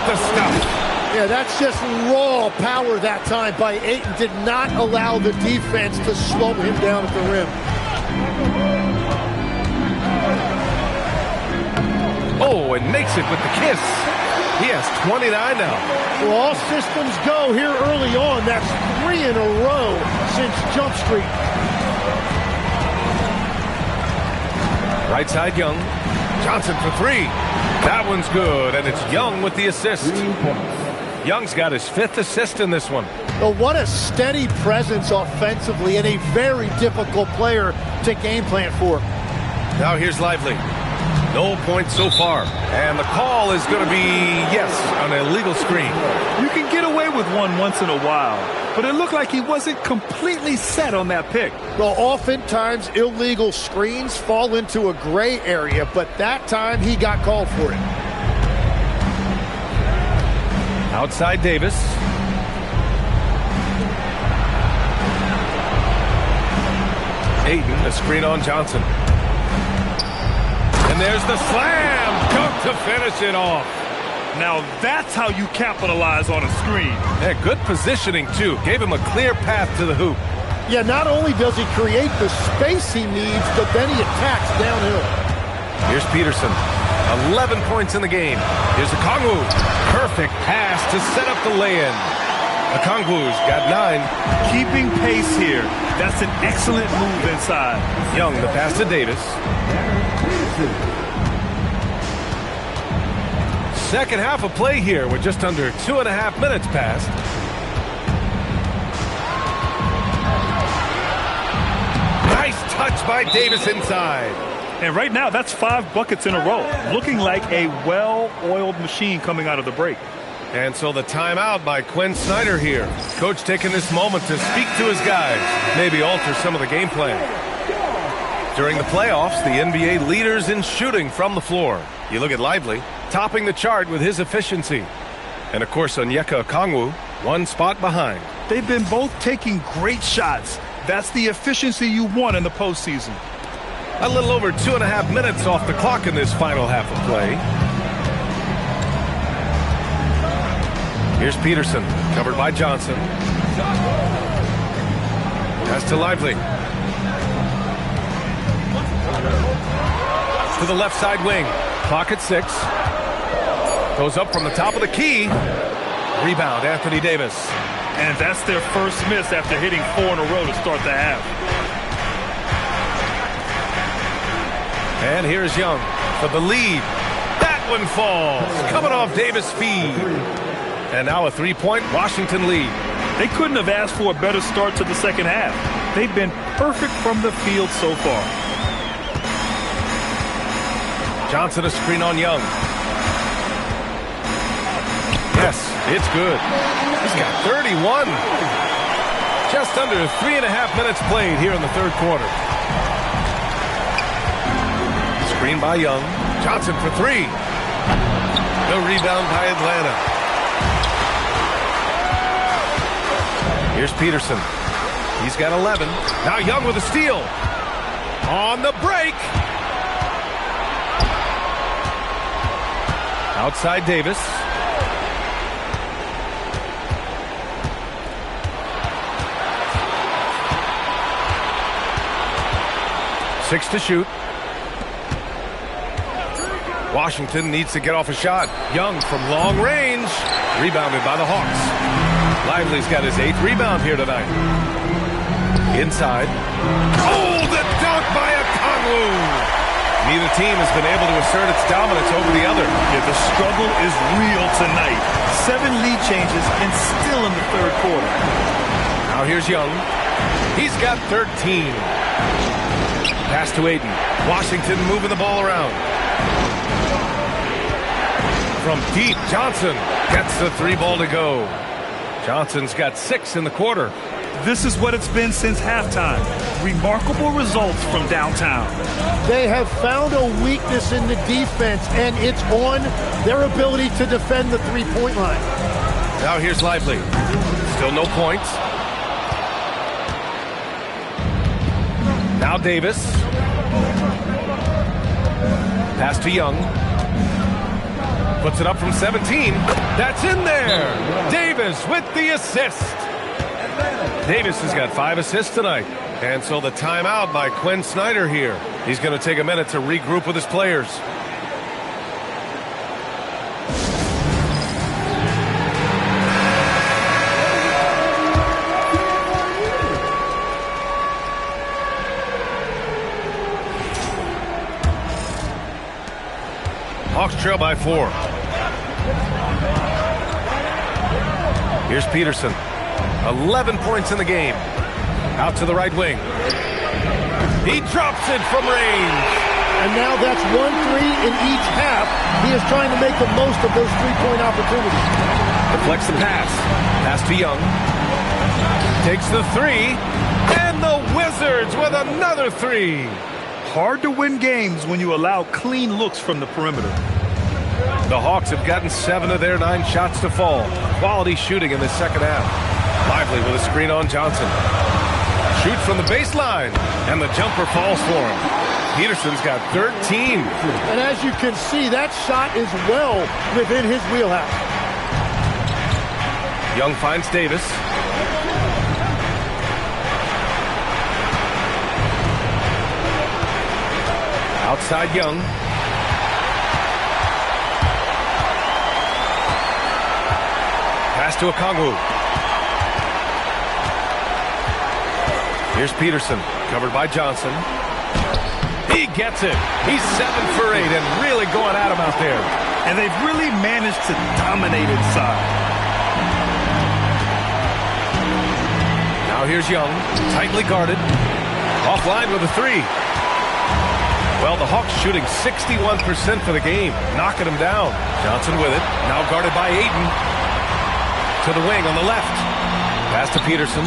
the stuff. Yeah, that's just raw power that time by Ayton. Did not allow the defense to slow him down at the rim. Oh, and makes it with the kiss. He has 29 now. Well, all systems go here early on. That's 3 in a row since Jump Street. Right side, Young. Johnson for 3. That one's good, and it's Young with the assist. Young's got his 5th assist in this one. Well, what a steady presence offensively and a very difficult player to game plan for. Now here's Lively. No points so far. And the call is going to be, yes, an illegal screen. You can get away with one once in a while, but it looked like he wasn't completely set on that pick. Well, oftentimes illegal screens fall into a gray area, but that time he got called for it. Outside Davis. Ayton, a screen on Johnson. And there's the slam dunk to finish it off. Now that's how you capitalize on a screen. Yeah, good positioning, too. Gave him a clear path to the hoop. Yeah, not only does he create the space he needs, but then he attacks downhill. Here's Peterson. 11 points in the game. Here's Okongwu. Perfect pass to set up the lay-in. Okongwu's got 9. Keeping pace here. That's an excellent move inside. Young, the pass to Davis. Second half of play here with just under 2.5 minutes passed. Nice touch by Davis inside. And right now, that's 5 buckets in a row. Looking like a well-oiled machine coming out of the break. And so the timeout by Quinn Snyder here. Coach taking this moment to speak to his guys. Maybe alter some of the game plan. During the playoffs, the NBA leaders in shooting from the floor. You look at Lively, topping the chart with his efficiency. And of course, Onyeka Okongwu, 1 spot behind. They've been both taking great shots. That's the efficiency you want in the postseason. A little over 2.5 minutes off the clock in this final half of play. Here's Peterson, covered by Johnson. Pass to Lively. To the left side wing. Clock at 6. Goes up from the top of the key. Rebound, Anthony Davis. And that's their first miss after hitting 4 in a row to start the half. And here's Young for the lead. That one falls. Coming off Davis' feed. And now a 3-point Washington lead. They couldn't have asked for a better start to the second half. They've been perfect from the field so far. Johnson a screen on Young. Yes, it's good. He's got 31. Just under 3.5 minutes played here in the third quarter. Screen by Young. Johnson for 3. No rebound by Atlanta. Here's Peterson. He's got 11. Now Young with a steal. On the break. Outside Davis. Six to shoot. Washington needs to get off a shot. Young from long range. Rebounded by the Hawks. Lively's got his 8th rebound here tonight. Inside. Oh, the dunk by Okongwu! Neither team has been able to assert its dominance over the other. Yeah, the struggle is real tonight. 7 lead changes and still in the third quarter. Now here's Young. He's got 13. Pass to Ayton. Washington moving the ball around. From deep, Johnson gets the 3 ball to go. Johnson's got 6 in the quarter. This is what it's been since halftime. Remarkable results from downtown. They have found a weakness in the defense, and it's on their ability to defend the three-point line. Now here's Lively. Still no points. Now Davis. Pass to Young. Puts it up from 17. That's in there. Davis with the assist. Davis has got 5 assists tonight. And so the timeout by Quinn Snyder here. He's going to take a minute to regroup with his players. Hawks trail by 4. Here's Peterson. 11 points in the game. Out to the right wing. He drops it from range. And now that's 1 3 in each half. He is trying to make the most of those 3-point opportunities. Deflects the pass. Pass to Young. Takes the 3. And the Wizards with another 3. Hard to win games when you allow clean looks from the perimeter. The Hawks have gotten 7 of their 9 shots to fall. Quality shooting in the second half. Lively with a screen on Johnson. Shoots from the baseline. And the jumper falls for him. Peterson's got 13. And as you can see, that shot is well within his wheelhouse. Young finds Davis. Outside Young. Pass to Okongwu. Here's Peterson, covered by Johnson. He gets it. He's 7 for 8 and really going at him out there. And they've really managed to dominate inside. Now here's Young, tightly guarded. Offline with a 3. Well, the Hawks shooting 61% for the game, knocking him down. Johnson with it, now guarded by Ayton. To the wing on the left. Pass to Peterson.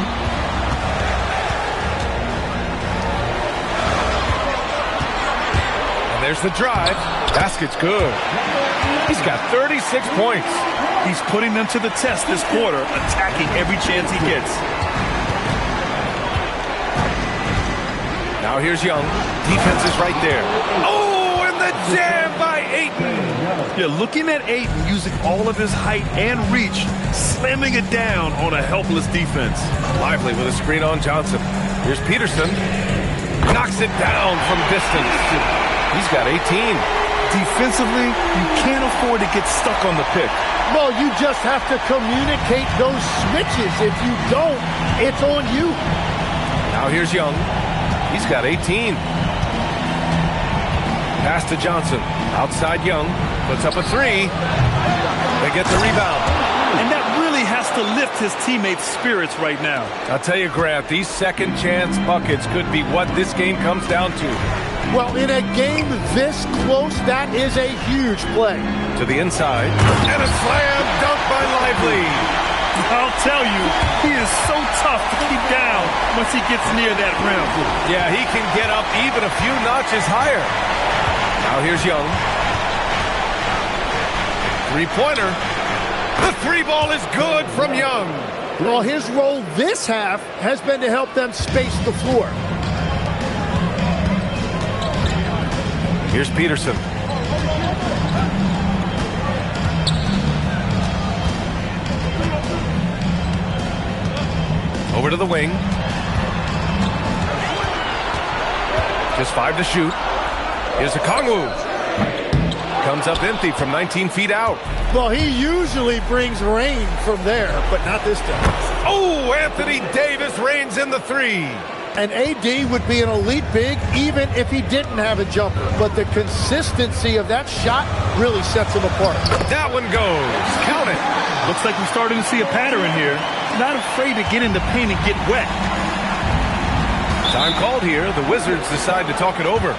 And there's the drive. Basket's good. He's got 36 points. He's putting them to the test this quarter, attacking every chance he gets. Now here's Young. Defense is right there. Oh, and the jam by Ayton. Yeah, looking at Ayton using all of his height and reach, slamming it down on a helpless defense. Lively with a screen on Johnson. Here's Peterson. Knocks it down from distance. He's got 18. Defensively, you can't afford to get stuck on the pick. Well, you just have to communicate those switches. If you don't, it's on you. Now here's Young. He's got 18. Pass to Johnson. Outside Young. Puts up a 3. They get the rebound. And that really has to lift his teammates' spirits right now. I'll tell you, Grant, these second chance buckets could be what this game comes down to. Well, in a game this close, that is a huge play. To the inside. And a slam dunk by Lively. I'll tell you, he is so tough to keep down once he gets near that rim. Yeah, he can get up even a few notches higher. Now here's Young. 3-pointer. The 3 ball is good from Young. Well, his role this half has been to help them space the floor. Here's Peterson. Over to the wing. Just 5 to shoot. Here's Okongwu. Comes up empty from 19 feet out. Well, he usually brings rain from there, but not this time. Oh, Anthony Davis reigns in the 3. And AD would be an elite big even if he didn't have a jumper. But the consistency of that shot really sets him apart. That one goes. Count it. Looks like we're starting to see a pattern here. Not afraid to get in the paint and get wet. Time called here. The Wizards decide to talk it over.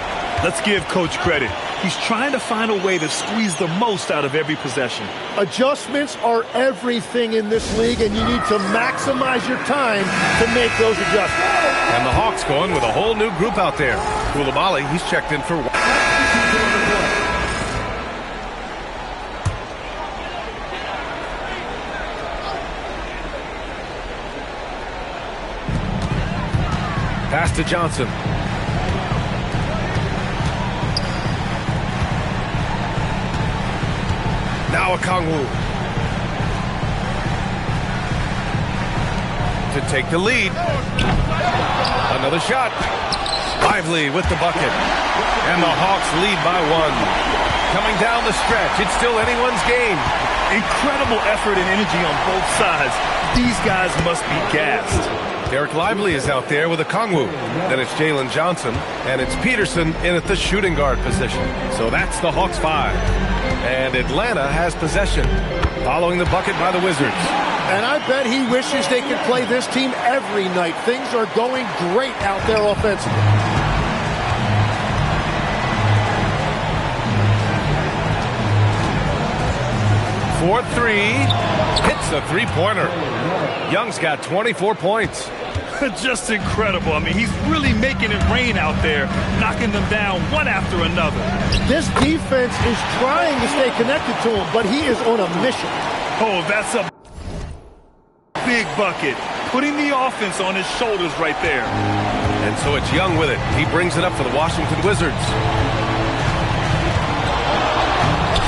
Let's give Coach credit. He's trying to find a way to squeeze the most out of every possession. Adjustments are everything in this league, and you need to maximize your time to make those adjustments. And the Hawks going with a whole new group out there. Koulibaly, he's checked in for... Pass to Johnson. Now Okongwu to take the lead. Another shot. Lively with the bucket. And the Hawks lead by 1. Coming down the stretch, it's still anyone's game. Incredible effort and energy on both sides. These guys must be gassed. Derek Lively is out there with Okongwu. Then it's Jalen Johnson, and it's Peterson in at the shooting guard position. So that's the Hawks 5. And Atlanta has possession, following the bucket by the Wizards. And I bet he wishes they could play this team every night. Things are going great out there offensively. For 3, hits the three-pointer. Young's got 24 points. Just incredible. I mean, he's really making it rain out there, knocking them down one after another. This defense is trying to stay connected to him, but he is on a mission. Oh, that's a big bucket. Putting the offense on his shoulders right there. And so it's Young with it. He brings it up for the Washington Wizards.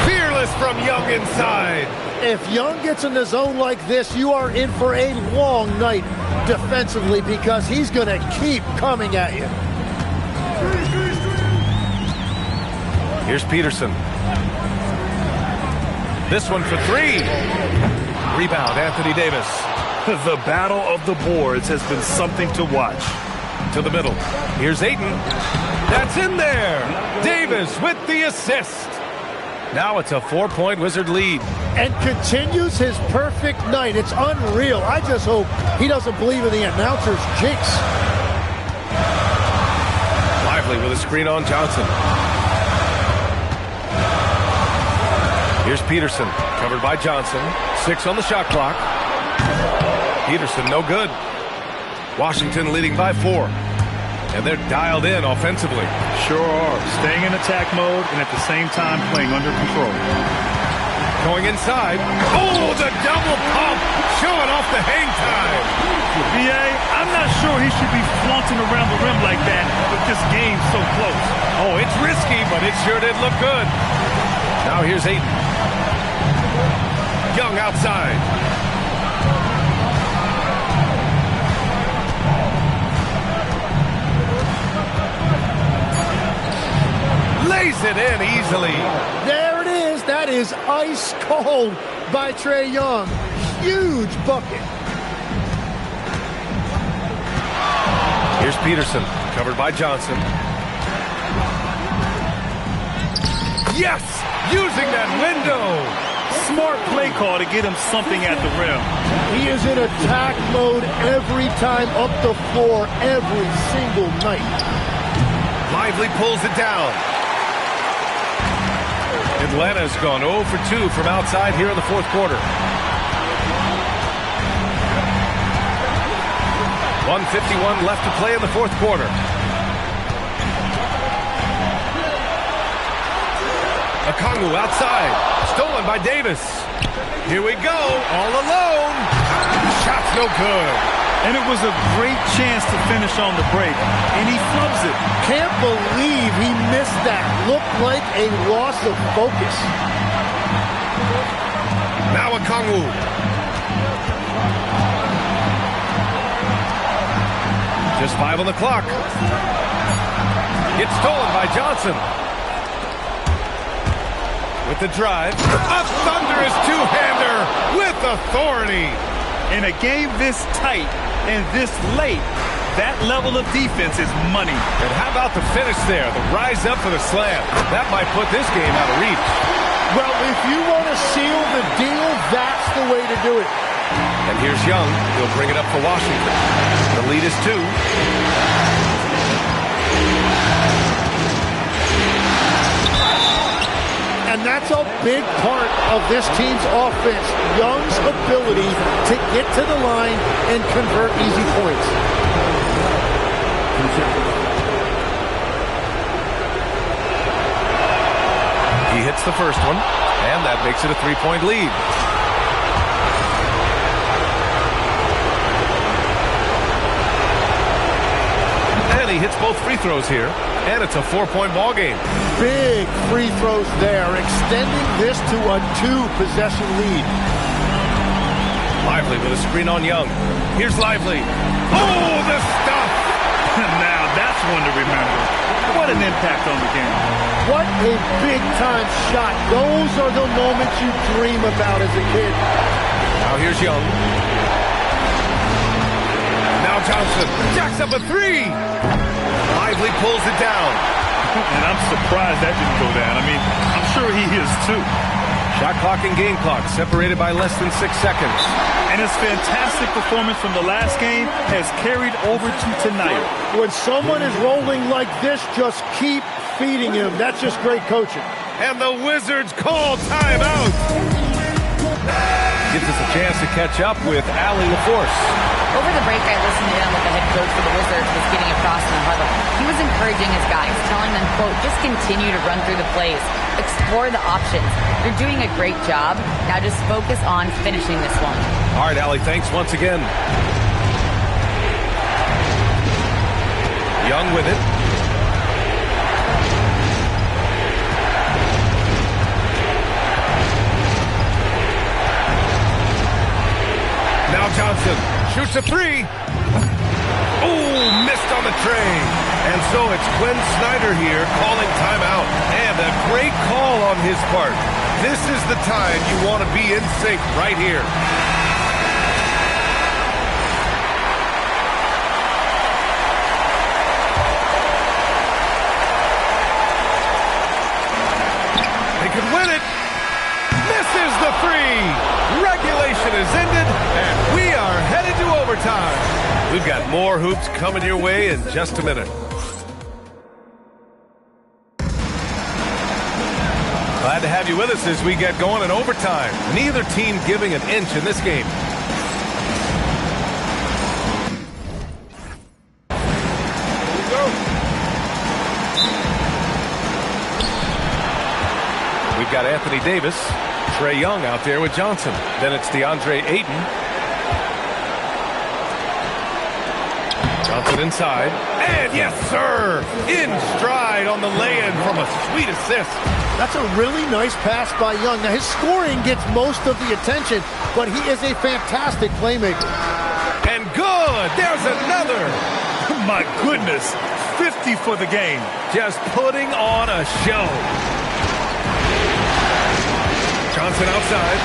Fearless from Young inside. If Young gets in the zone like this, you are in for a long night defensively because he's going to keep coming at you. Here's Peterson. This one for 3. Rebound, Anthony Davis. The battle of the boards has been something to watch. To the middle. Here's Ayton. That's in there. Davis with the assist. Now it's a 4-point Wizard lead. And continues his perfect night. It's unreal. I just hope he doesn't believe in the announcer's jinx. Lively with a screen on Johnson. Here's Peterson, covered by Johnson. 6 on the shot clock. Peterson, no good. Washington leading by 4. And they're dialed in offensively. Sure are. Staying in attack mode and at the same time playing under control. Going inside. Oh, the double pump. Showing off the hang time. BA, I'm not sure he should be flaunting around the rim like that with this game so close. Oh, it's risky, but it sure did look good. Now here's Ayton. Young outside. Lays it in easily. There it is. That is ice cold by Trae Young. Huge bucket. Here's Peterson, covered by Johnson. Yes! Using that window. Smart play call to get him something at the rim. He is in attack mode every time up the floor, every single night. Lively pulls it down. Atlanta's gone 0 for 2 from outside here in the fourth quarter. 1:51 left to play in the fourth quarter. Okongwu outside. Stolen by Davis. Here we go. All alone. Shot's no good. And it was a great chance to finish on the break. And he flubs it. Can't believe he missed that. Looked like a loss of focus. Now Okongwu. Just 5 on the clock. It's stolen by Johnson. With the drive. A thunderous two-hander with authority. In a game this tight and this late, that level of defense is money. And how about the finish there? The rise up for the slam. That might put this game out of reach. Well, if you want to seal the deal, that's the way to do it. And here's Young. He'll bring it up for Washington. The lead is 2. And that's a big part of this team's offense. Young's ability to get to the line and convert easy points. He hits the first one, and that makes it a 3-point lead. And And he hits both free throws here. And it's a 4-point ball game. Big free throws there, extending this to a 2-possession lead. Lively with a screen on Young. Here's Lively. Oh, the stuff! Now that's one to remember. What an impact on the game. What a big-time shot. Those are the moments you dream about as a kid. Now here's Young. Now Johnson jacks up a 3. Lively pulls it down. And I'm surprised that didn't go down. I mean, I'm sure he is too. Shot clock and game clock separated by less than 6 seconds. And his fantastic performance from the last game has carried over to tonight. When someone is rolling like this, just keep feeding him. That's just great coaching. And the Wizards call timeout. Gives us a chance to catch up with Allie LaForce. Over the break, I listened in on what the head coach for the Wizards was getting across in the huddle. He was encouraging his guys, telling them, quote, just continue to run through the plays. Explore the options. You're doing a great job. Now just focus on finishing this one. All right, Allie, thanks once again. Young with it. Now Johnson shoots a 3. Oh, missed on the tray. And so it's Quinn Snyder here calling timeout. And a great call on his part. This is the time you want to be in sync right here. They could win it. Misses the 3. Regulation is ended, and we are headed to overtime. We've got more hoops coming your way in just a minute. Glad to have you with us as we get going in overtime. Neither team giving an inch in this game. We've got Anthony Davis, Trae Young out there with Johnson. Then it's DeAndre Ayton. Johnson inside. And yes, sir! In stride on the lay-in from a sweet assist. That's a really nice pass by Young. Now, his scoring gets most of the attention, but he is a fantastic playmaker. And good! There's another! My goodness, 50 for the game. Just putting on a show. Johnson outside.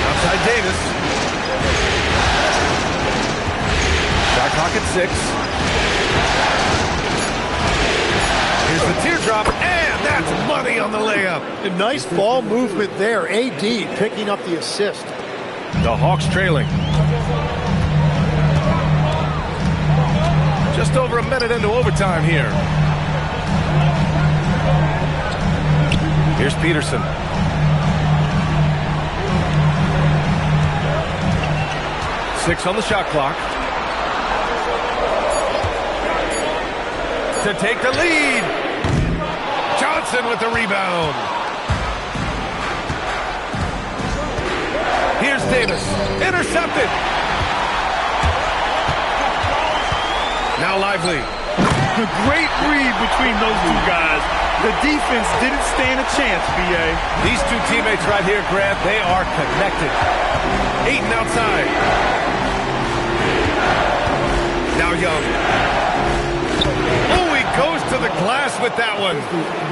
Outside Davis. Shot clock at 6. Here's the teardrop, and that's money on the layup. A nice ball movement there. AD picking up the assist. The Hawks trailing. Just over a minute into overtime here. Here's Peterson. Six on the shot clock. To take the lead. Johnson with the rebound. Here's Davis. Intercepted. Now Lively. A great read between those two guys. The defense didn't stand a chance, B.A. These two teammates right here, Grant, they are connected. Ayton outside. Now Young. Oh, he goes to the glass with that one.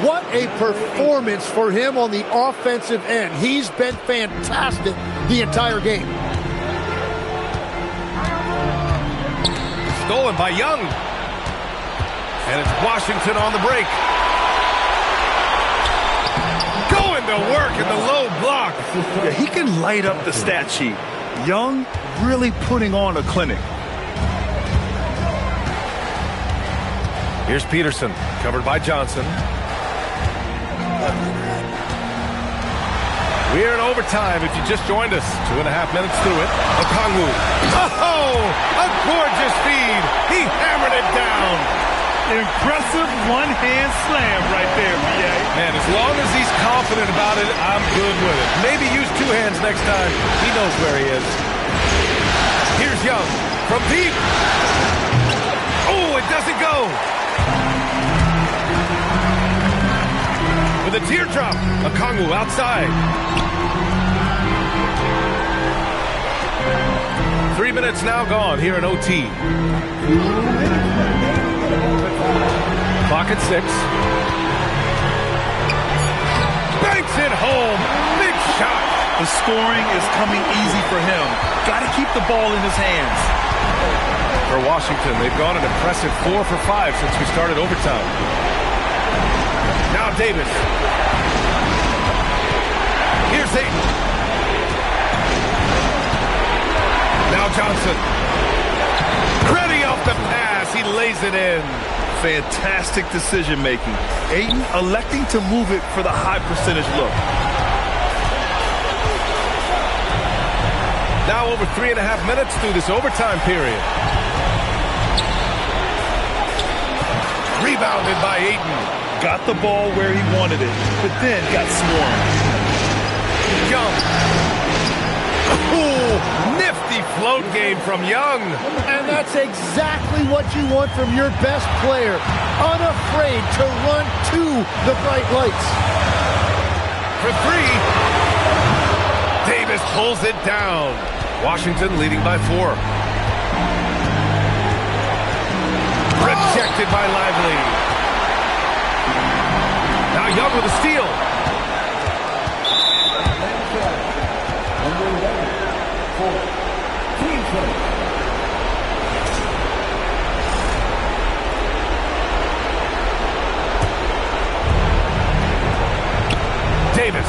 What a performance for him on the offensive end. He's been fantastic the entire game. Stolen by Young. And it's Washington on the break. Going to work in the low block. Yeah, he can light up the stat sheet. Young really putting on a clinic. Here's Peterson, covered by Johnson. We're in overtime if you just joined us. 2.5 minutes through it. Okongwu. Oh, a gorgeous feed. He hammered it down. Impressive one-hand slam right there, B.A. Man, as long as he's confident about it, I'm good with it. Maybe use two hands next time. He knows where he is. Here's Young from deep. Oh, it doesn't go. With a teardrop, Okongwu outside. 3 minutes now gone here in OT. Clock at 6. Banks it home. Big shot. The scoring is coming easy for him. Got to keep the ball in his hands. For Washington, they've gone an impressive 4 for 5 since we started overtime. Now Davis. Here's Ayton. Now Johnson. Ready off the pass. He lays it in. Fantastic decision-making. Ayton electing to move it for the high percentage look. Now over 3.5 minutes through this overtime period. Rebounded by Ayton. Got the ball where he wanted it, but then got swarmed. Young. Ooh, nifty float game from Young. And that's exactly what you want from your best player. Unafraid to run to the bright lights. For 3. Davis pulls it down. Washington leading by 4. Rejected by Lively. Now Young with a steal. Davis.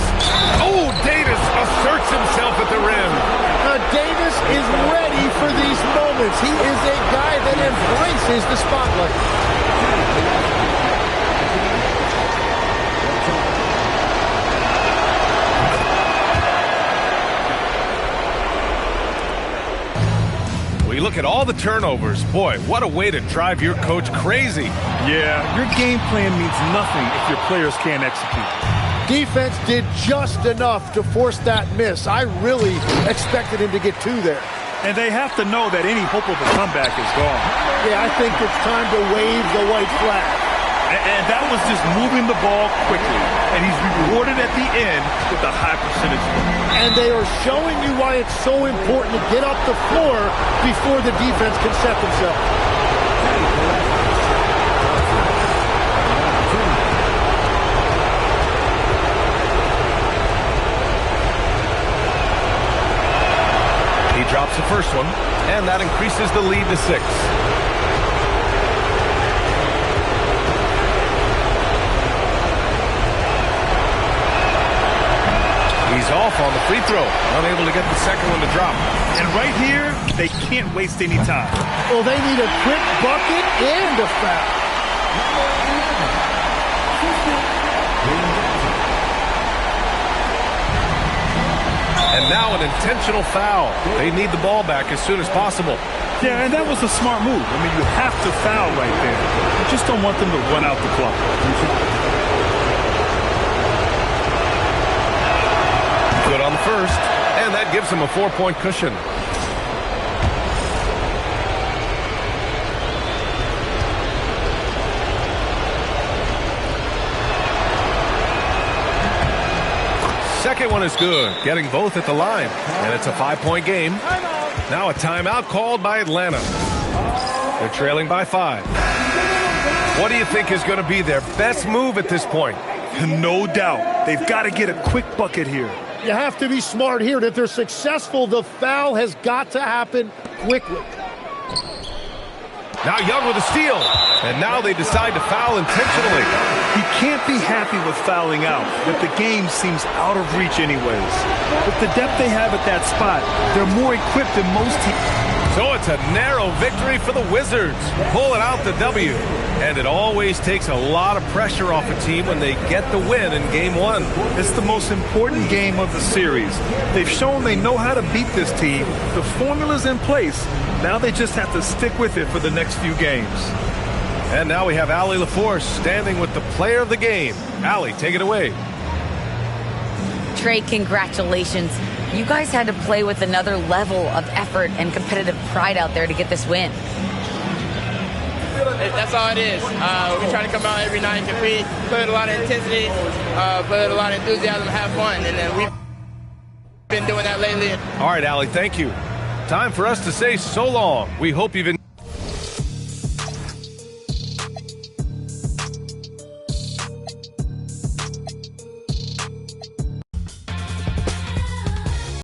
Oh, Davis asserts himself at the rim. Davis is ready for these moments. He is a guy that embraces the spotlight. We look at all the turnovers. Boy, what a way to drive your coach crazy. Yeah, your game plan means nothing if your players can't execute. Defense did just enough to force that miss. I really expected him to get 2 there. And they have to know that any hope of a comeback is gone. Yeah, I think it's time to wave the white flag. And that was just moving the ball quickly. And he's rewarded at the end with a high percentage. And they are showing you why it's so important to get up the floor before the defense can set themselves. He drops the first one, and that increases the lead to 6. He's off on the free throw, unable to get the second one to drop. And right here, they can't waste any time. Well, they need a quick bucket and a foul. And now an intentional foul. They need the ball back as soon as possible. Yeah, and that was a smart move. I mean, you have to foul right there. You just don't want them to run out the clock. Good on the first, and that gives him a 4-point cushion. Second one is good, getting both at the line, and it's a 5-point game. Now a timeout called by Atlanta. They're trailing by 5. What do you think is going to be their best move at this point? No doubt. They've got to get a quick bucket here. You have to be smart here. And if they're successful, the foul has got to happen quickly. Now Young with a steal, and now they decide to foul intentionally. He can't be happy with fouling out, but the game seems out of reach anyways. With the depth they have at that spot, they're more equipped than most teams. So it's a narrow victory for the Wizards, pulling out the W. And it always takes a lot of pressure off a team when they get the win in Game 1. It's the most important game of the series. They've shown they know how to beat this team. The formula's in place. Now they just have to stick with it for the next few games. And now we have Allie LaForce standing with the player of the game. Allie, take it away. Trey, congratulations. You guys had to play with another level of effort and competitive pride out there to get this win. That's all it is. We try to come out every night and compete, play with a lot of intensity, play with a lot of enthusiasm, have fun, and then we've been doing that lately. All right, Allie, thank you. Time for us to say so long. We hope you've enjoyed